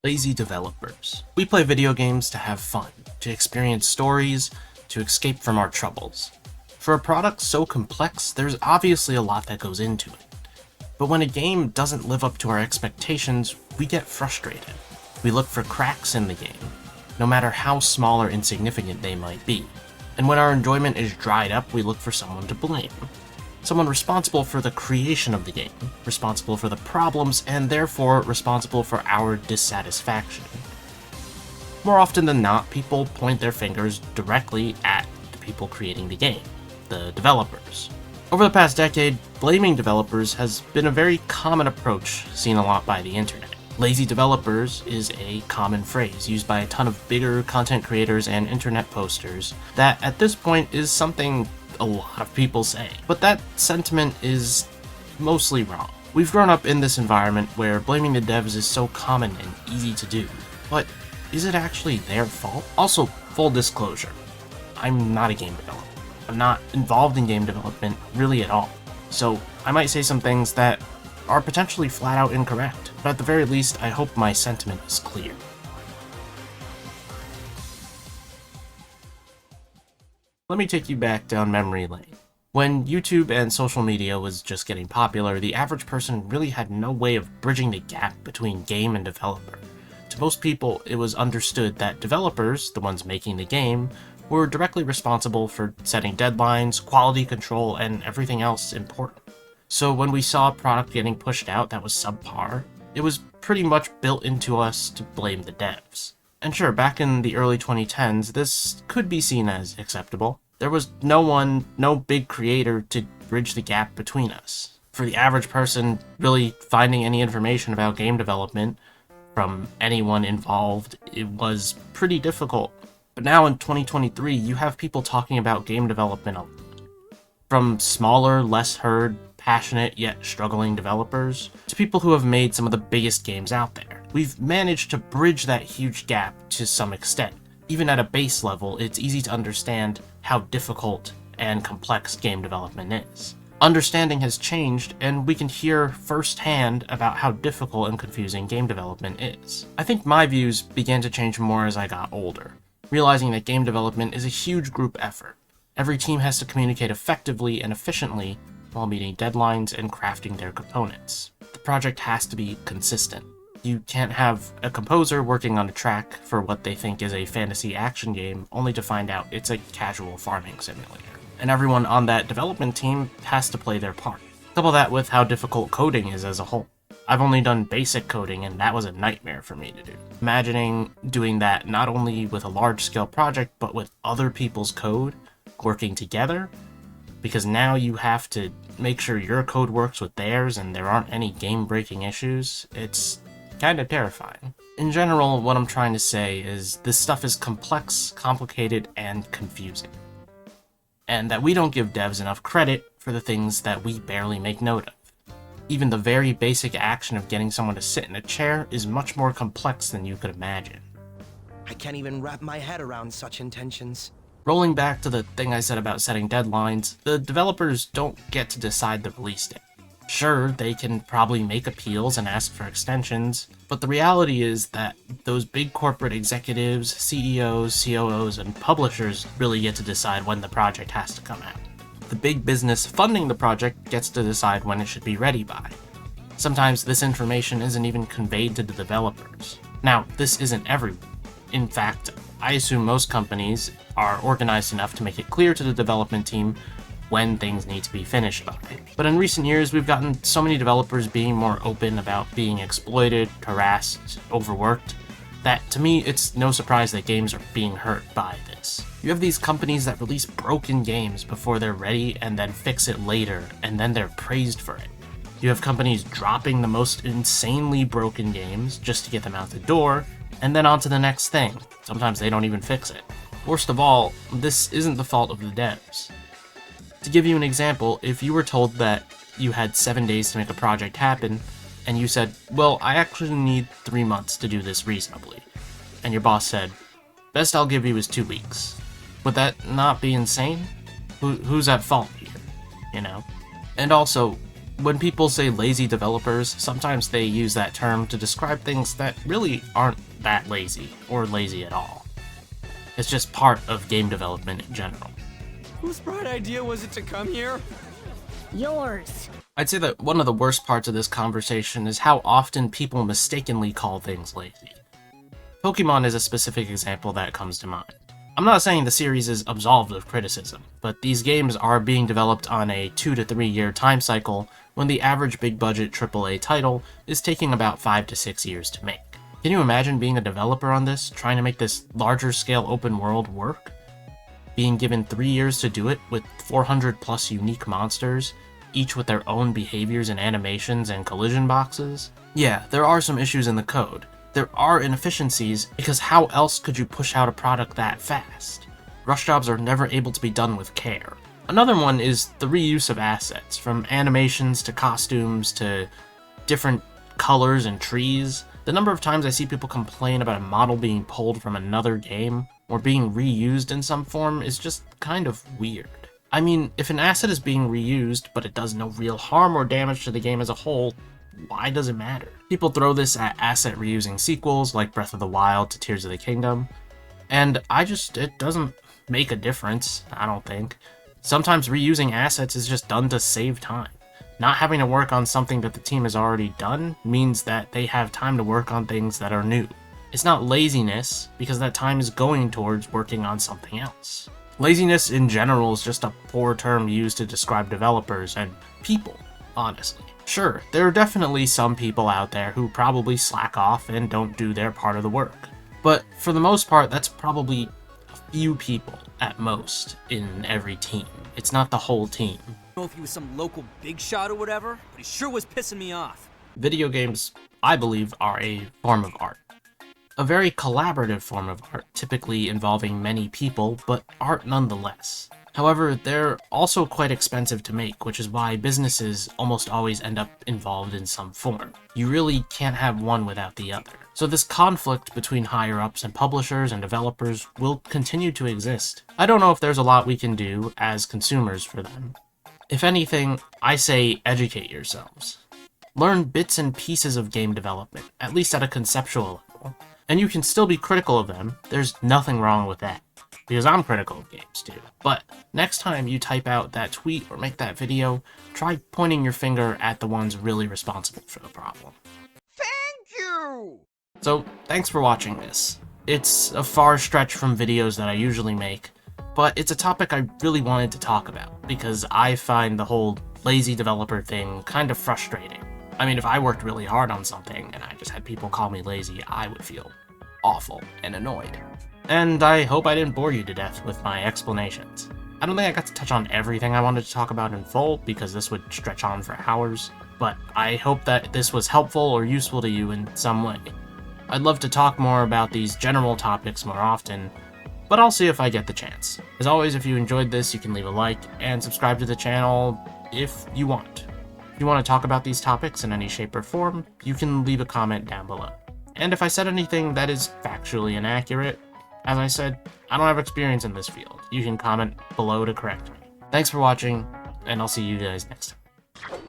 Lazy developers. We play video games to have fun, to experience stories, to escape from our troubles. For a product so complex, there's obviously a lot that goes into it. But when a game doesn't live up to our expectations, we get frustrated. We look for cracks in the game, no matter how small or insignificant they might be. And when our enjoyment is dried up, we look for someone to blame. Someone responsible for the creation of the game, responsible for the problems, and therefore responsible for our dissatisfaction. More often than not, people point their fingers directly at the people creating the game, the developers. Over the past decade, blaming developers has been a very common approach seen a lot by the internet. Lazy developers is a common phrase used by a ton of bigger content creators and internet posters that at this point is something a lot of people say. But that sentiment is mostly wrong. We've grown up in this environment where blaming the devs is so common and easy to do. But is it actually their fault? Also, full disclosure, I'm not a game developer. I'm not involved in game development really at all. So I might say some things that are potentially flat out incorrect, but at the very least, I hope my sentiment is clear. Let me take you back down memory lane. When YouTube and social media was just getting popular, the average person really had no way of bridging the gap between game and developer. To most people, it was understood that developers, the ones making the game, were directly responsible for setting deadlines, quality control, and everything else important. So when we saw a product getting pushed out that was subpar, it was pretty much built into us to blame the devs. And sure, back in the early 2010s, this could be seen as acceptable. There was no big creator to bridge the gap between us. For the average person, really finding any information about game development from anyone involved, it was pretty difficult. But now in 2023, you have people talking about game development a lot. From smaller, less heard, passionate yet struggling developers, to people who have made some of the biggest games out there. We've managed to bridge that huge gap to some extent. Even at a base level, it's easy to understand how difficult and complex game development is. Understanding has changed, and we can hear firsthand about how difficult and confusing game development is. I think my views began to change more as I got older, realizing that game development is a huge group effort. Every team has to communicate effectively and efficiently while meeting deadlines and crafting their components. The project has to be consistent. You can't have a composer working on a track for what they think is a fantasy action game only to find out it's a casual farming simulator. And everyone on that development team has to play their part. Couple that with how difficult coding is as a whole. I've only done basic coding and that was a nightmare for me to do. Imagining doing that not only with a large-scale project but with other people's code working together, because now you have to make sure your code works with theirs and there aren't any game-breaking issues. It's kind of terrifying. In general, what I'm trying to say is this stuff is complex, complicated, and confusing. And that we don't give devs enough credit for the things that we barely make note of. Even the very basic action of getting someone to sit in a chair is much more complex than you could imagine. I can't even wrap my head around such intentions. Rolling back to the thing I said about setting deadlines, the developers don't get to decide the release date. Sure, they can probably make appeals and ask for extensions, but the reality is that those big corporate executives, CEOs, COOs, and publishers really get to decide when the project has to come out. The big business funding the project gets to decide when it should be ready by. Sometimes this information isn't even conveyed to the developers. Now, this isn't everyone. In fact, I assume most companies are organized enough to make it clear to the development team when things need to be finished by. But in recent years, we've gotten so many developers being more open about being exploited, harassed, overworked, that to me, it's no surprise that games are being hurt by this. You have these companies that release broken games before they're ready and then fix it later, and then they're praised for it. You have companies dropping the most insanely broken games just to get them out the door, and then on to the next thing. Sometimes they don't even fix it. Worst of all, this isn't the fault of the devs. To give you an example, if you were told that you had 7 days to make a project happen, and you said, well, I actually need 3 months to do this reasonably, and your boss said, best I'll give you is 2 weeks, would that not be insane? Who's at fault here, you know? And also, When people say lazy developers, sometimes they use that term to describe things that really aren't that lazy, or lazy at all. It's just part of game development in general. Whose bright idea was it to come here? Yours. I'd say that one of the worst parts of this conversation is how often people mistakenly call things lazy. Pokemon is a specific example that comes to mind. I'm not saying the series is absolved of criticism, but these games are being developed on a 2 to 3 year time cycle when the average big budget AAA title is taking about 5 to 6 years to make. Can you imagine being a developer on this, trying to make this larger scale open world work? Being given 3 years to do it with 400 plus unique monsters, each with their own behaviors and animations and collision boxes? Yeah, there are some issues in the code. There are inefficiencies because how else could you push out a product that fast? Rush jobs are never able to be done with care. Another one is the reuse of assets, from animations to costumes to different colors and trees. The number of times I see people complain about a model being pulled from another game or being reused in some form is just kind of weird. I mean, if an asset is being reused, but it does no real harm or damage to the game as a whole, why does it matter? People throw this at asset reusing sequels like Breath of the Wild to Tears of the Kingdom, and it doesn't make a difference, I don't think. Sometimes reusing assets is just done to save time. Not having to work on something that the team has already done means that they have time to work on things that are new. It's not laziness, because that time is going towards working on something else. Laziness in general is just a poor term used to describe developers and people, honestly. Sure, there are definitely some people out there who probably slack off and don't do their part of the work. But for the most part, that's probably a few people at most in every team. It's not the whole team. I don't know if he was some local big shot or whatever, but he sure was pissing me off. Video games, I believe, are a form of art. A very collaborative form of art, typically involving many people, but art nonetheless. However, they're also quite expensive to make, which is why businesses almost always end up involved in some form. You really can't have one without the other. So this conflict between higher-ups and publishers and developers will continue to exist. I don't know if there's a lot we can do as consumers for them. If anything, I say educate yourselves. Learn bits and pieces of game development, at least at a conceptual level. And you can still be critical of them, there's nothing wrong with that. Because I'm critical of games too. But next time you type out that tweet or make that video, try pointing your finger at the ones really responsible for the problem. Thank you! So, thanks for watching this. It's a far stretch from videos that I usually make, but it's a topic I really wanted to talk about, because I find the whole lazy developer thing kind of frustrating. I mean, if I worked really hard on something and I just had people call me lazy, I would feel awful and annoyed. And I hope I didn't bore you to death with my explanations. I don't think I got to touch on everything I wanted to talk about in full, because this would stretch on for hours, but I hope that this was helpful or useful to you in some way. I'd love to talk more about these general topics more often, but I'll see if I get the chance. As always, if you enjoyed this, you can leave a like and subscribe to the channel if you want. If you want to talk about these topics in any shape or form, you can leave a comment down below. And if I said anything that is factually inaccurate, as I said, I don't have experience in this field. You can comment below to correct me. Thanks for watching, and I'll see you guys next time.